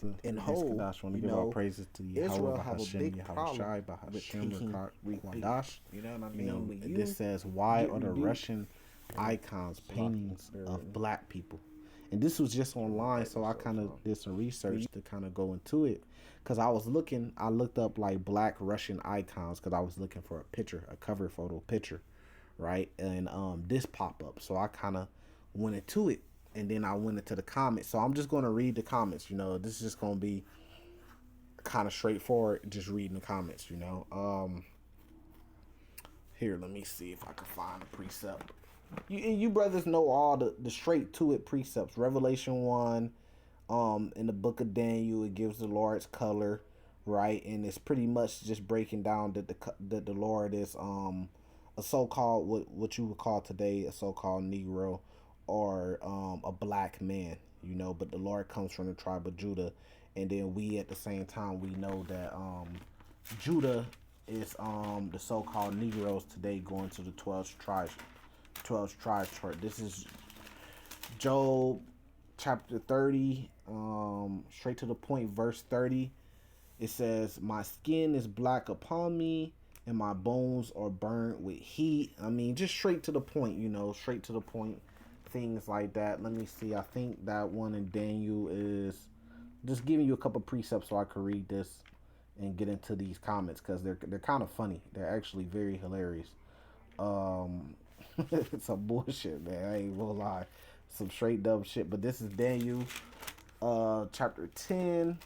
in Against whole, Kadash, want to give all praises to Yahweh Israel have a Bahashem, big Yahweh problem Shai, with Bahashem, taking Greek people. Wadash. You know what I You mean? know, When this you says, why get are the rebuked, Russian icons Salaki, paintings bear with of me. black people? And this was just Let me online, write so I myself kind of down. did some research to kind of go into it. Because I looked up like black Russian icons because I was looking for a picture, a cover photo picture, right? And this pop up. So I kind of went into it and then I went into the comments. So I'm just going to read the comments. You know, this is just going to be kind of straightforward, just reading the comments. You know, here, let me see if I can find a precept. You brothers know all the straight to it precepts. Revelation 1, in the book of Daniel, it gives the Lord's color, right? And it's pretty much just breaking down that the Lord is a so-called what you would call today a so-called Negro, or a black man, you know, but the Lord comes from the tribe of Judah. And then we at the same time we know that Judah is the so-called Negroes today, going to the 12 tribes chart. This is Job chapter 30, straight to the point, verse 30. It says, my skin is black upon me and my bones are burnt with heat. I mean, just straight to the point, you know, straight to the point, things like that. Let me see. I think that one in Daniel is just giving you a couple precepts so I could read this and get into these comments because they're kind of funny. They're actually very hilarious. Um, it's some bullshit, man. I ain't gonna lie, some straight dumb shit. But this is Daniel, chapter 10.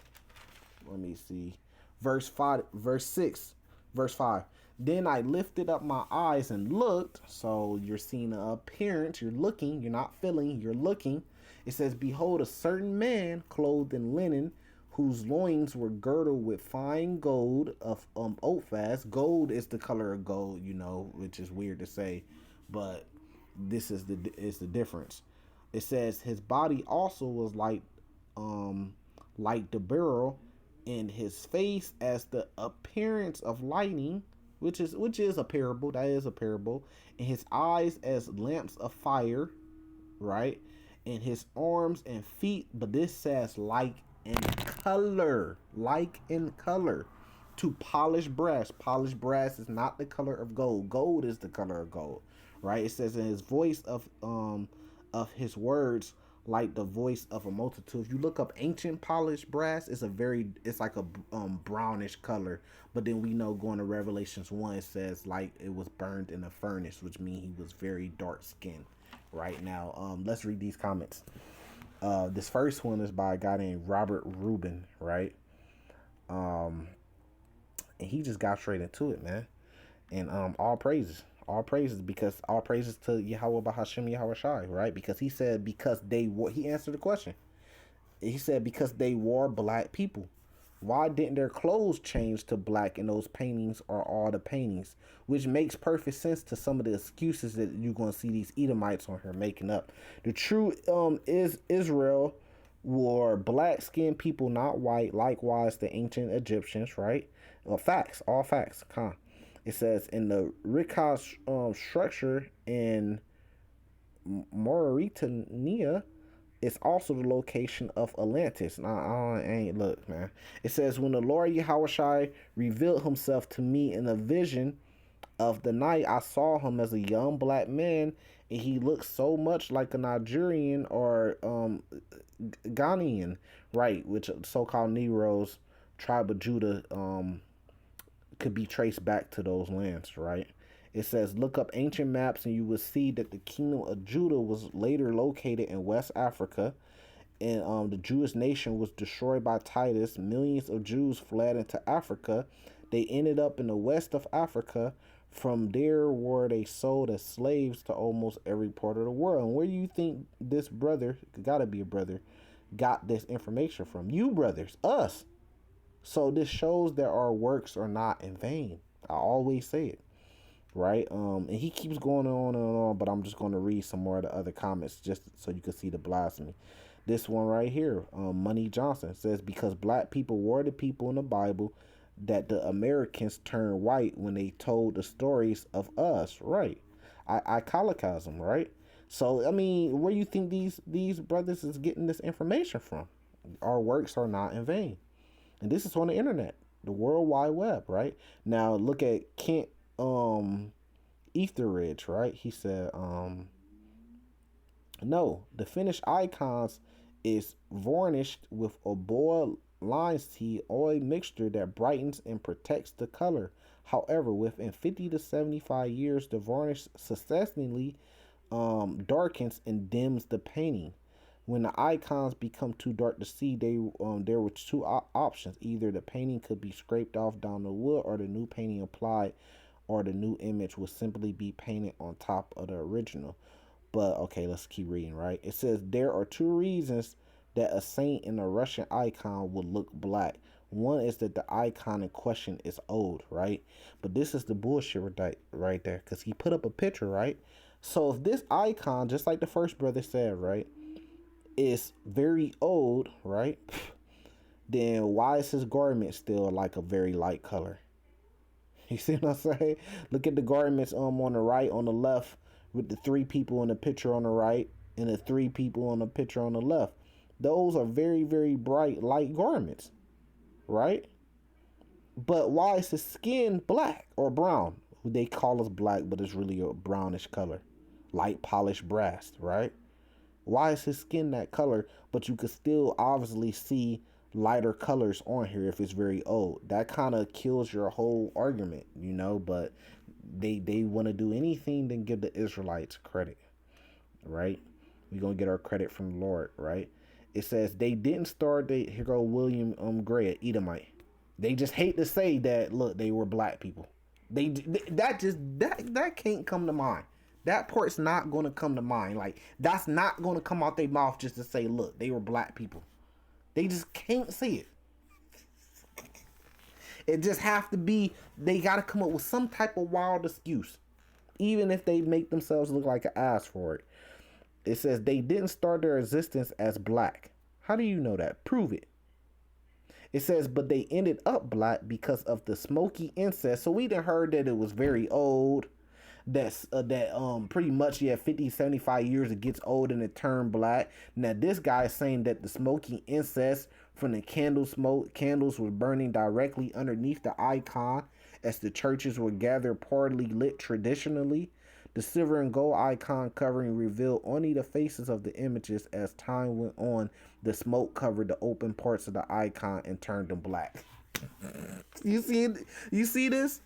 Let me see, verse 5, verse 6, verse 5. Then I lifted up my eyes and looked. So you're seeing an appearance. You're looking. You're not feeling. You're looking. It says, behold, a certain man clothed in linen, whose loins were girdled with fine gold of Ophaz. Gold is the color of gold, you know, which is weird to say, but this is the difference. It says his body also was like the beryl, in his face as the appearance of lightning, which is a parable. That is a parable. And his eyes as lamps of fire, right? And his arms and feet, but this says like in color, like in color, to polished brass. Polished brass is not the color of gold. Gold is the color of gold, right? It says in his voice of his words like the voice of a multitude. If you look up ancient polished brass, it's like a brownish color. But then we know going to Revelations 1, it says like it was burned in a furnace, which means he was very dark skinned. Right now, let's read these comments. This first one is by a guy named Robert Rubin, right? Um, and he just got straight into it, man. And all praises, because all praises to Yahweh Bahashem Yahweh Shai, right? Because he said because he answered the question. He said because they wore black people. Why didn't their clothes change to black in those paintings or all the paintings? Which makes perfect sense to some of the excuses that you're going to see these Edomites on here making up. The true is Israel wore black skinned people, not white. Likewise, the ancient Egyptians, right? Facts, all facts. It says in the Rikah structure in Mauritania, it's also the location of Atlantis. Nah, I ain't look, man. It says, when the Lord Yahushai revealed himself to me in a vision of the night, I saw him as a young black man, and he looked so much like a Nigerian or Ghanaian, right? Which so-called Negroes, tribe of Judah, could be traced back to those lands, right? It says, look up ancient maps and you will see that the kingdom of Judah was later located in West Africa. And the Jewish nation was destroyed by Titus. Millions of Jews fled into Africa. They ended up in the west of Africa. From there were they sold as slaves to almost every part of the world. And where do you think this brother, gotta be a brother, got this information from? You brothers, us. So this shows that our works are not in vain. I always say it, right? And he keeps going on and on, but I'm just going to read some more of the other comments just so you can see the blasphemy. This one right here, Money Johnson says, because black people were the people in the Bible that the Americans turned white when they told the stories of us, right? I colocized them, right? So I mean, where do you think these brothers is getting this information from? Our works are not in vain. And this is on the internet, the World Wide Web, right? Now look at Kent Etheridge, right? He said, no, the finished icons is varnished with a boiled linseed oil mixture that brightens and protects the color. However, within 50 to 75 years, the varnish successively darkens and dims the painting. When the icons become too dark to see, there were two options. Either the painting could be scraped off down the wood, or the new painting applied, or the new image would simply be painted on top of the original. But okay, let's keep reading, right? It says there are two reasons that a saint in a Russian icon would look black. One is that the icon in question is old, right? But this is the bullshit right there, because he put up a picture, right? So if this icon, just like the first brother said, right, is very old, right? Then why is his garment still like a very light color? You see what I'm saying? Look at the garments on the right, on the left, with the three people in the picture on the right and the three people on the picture on the left. Those are very, very bright, light garments, right? But why is his skin black or brown? They call us black, but it's really a brownish color, light polished brass, right? Why is his skin that color, but you could still obviously see lighter colors on here if it's very old? That kind of kills your whole argument, but they want to do anything to give the Israelites credit, right? We're going to get our credit from the Lord, right? It says they didn't start, here go William Gray, Edomite. They just hate to say that, look, they were black people. That can't come to mind. That part's not going to come to mind. Like, that's not going to come out their mouth just to say, look, they were black people. They just can't say it. It just have to be, they got to come up with some type of wild excuse. Even if they make themselves look like an ass for it. It says they didn't start their existence as black. How do you know that? Prove it. It says, but they ended up black because of the smoky incense. So we done heard that it was very old. That pretty much, 50, 75 years it gets old and it turned black. Now this guy is saying that the smoky incense from the candles were burning directly underneath the icon as the churches were gathered partly lit traditionally. The silver and gold icon covering revealed only the faces of the images. As time went on, the smoke covered the open parts of the icon and turned them black. You see this?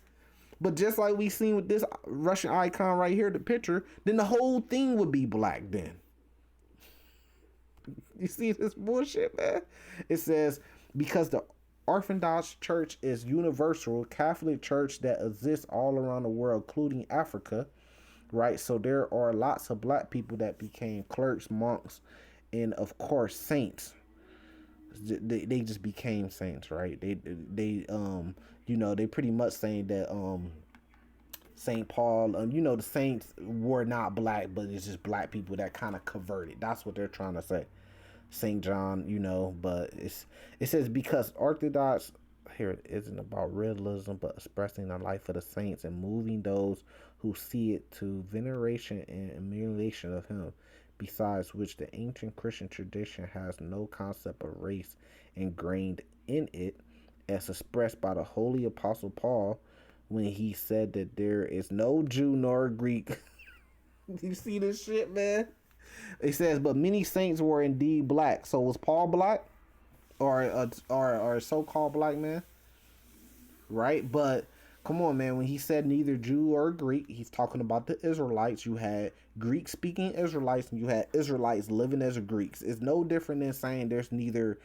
But just like we seen with this Russian icon right here, the picture, then the whole thing would be black then. You see this bullshit, man? It says, because the Orthodox Church is universal, Catholic Church that exists all around the world, including Africa, right? So there are lots of black people that became clerks, monks, and of course saints. They just became saints, right? They they pretty much saying that Saint Paul, the saints were not black, but it's just black people that kind of converted. That's what they're trying to say. Saint John, but it says because Orthodox here it isn't about realism, but expressing the life of the saints and moving those who see it to veneration and emulation of him. Besides which, the ancient Christian tradition has no concept of race ingrained in it, as expressed by the holy apostle Paul when he said that there is no Jew nor Greek. You see this shit, man? It says, but many saints were indeed black. So was Paul black, or a so-called black man? Right? But come on, man. When he said neither Jew or Greek, he's talking about the Israelites. You had Greek-speaking Israelites, and you had Israelites living as Greeks. It's no different than saying there's neither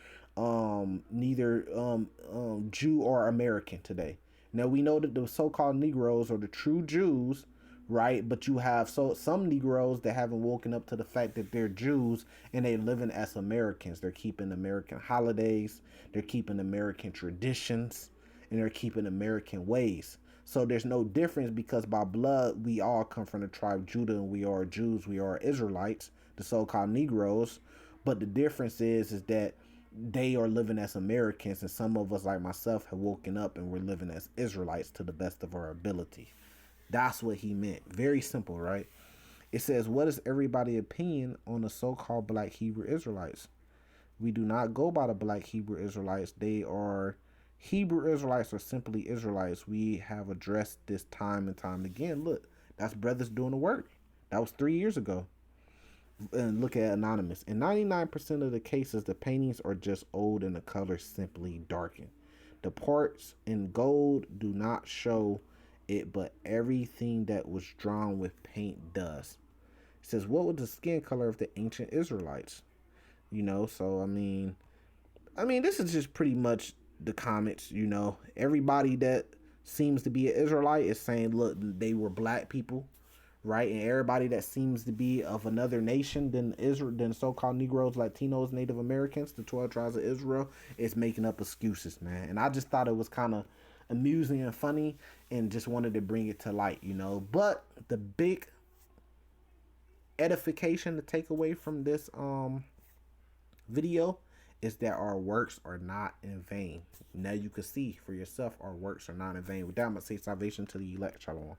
Jew or American today. Now we know that the so-called Negroes are the true Jews, right? But you have some Negroes that haven't woken up to the fact that they're Jews and they're living as Americans. They're keeping American holidays, they're keeping American traditions, and they're keeping American ways. So there's no difference, because by blood we all come from the tribe of Judah, and we are Jews, we are Israelites, the so-called Negroes. But the difference is that they are living as Americans, and some of us, like myself, have woken up and we're living as Israelites to the best of our ability. That's what he meant. Very simple, right? It says, what is everybody's opinion on the so-called black Hebrew Israelites? We do not go by the black Hebrew Israelites. Hebrew Israelites are simply Israelites. We have addressed this time and time again. Look, that's brothers doing the work. That was 3 years ago. And look at Anonymous. In 99% of the cases, the paintings are just old and the colors simply darken. The parts in gold do not show it, but everything that was drawn with paint does. It says, what was the skin color of the ancient Israelites? So this is just pretty much the comments. Everybody that seems to be an Israelite is saying, look, they were black people, right? And everybody that seems to be of another nation than Israel, than so-called Negroes, Latinos, Native Americans, the 12 tribes of Israel, is making up excuses, man. And I just thought it was kind of amusing and funny, and just wanted to bring it to light, But the big edification to take away from this video is that our works are not in vain. Now you can see for yourself our works are not in vain. With that, I'm going to say salvation to the elect. Shalom.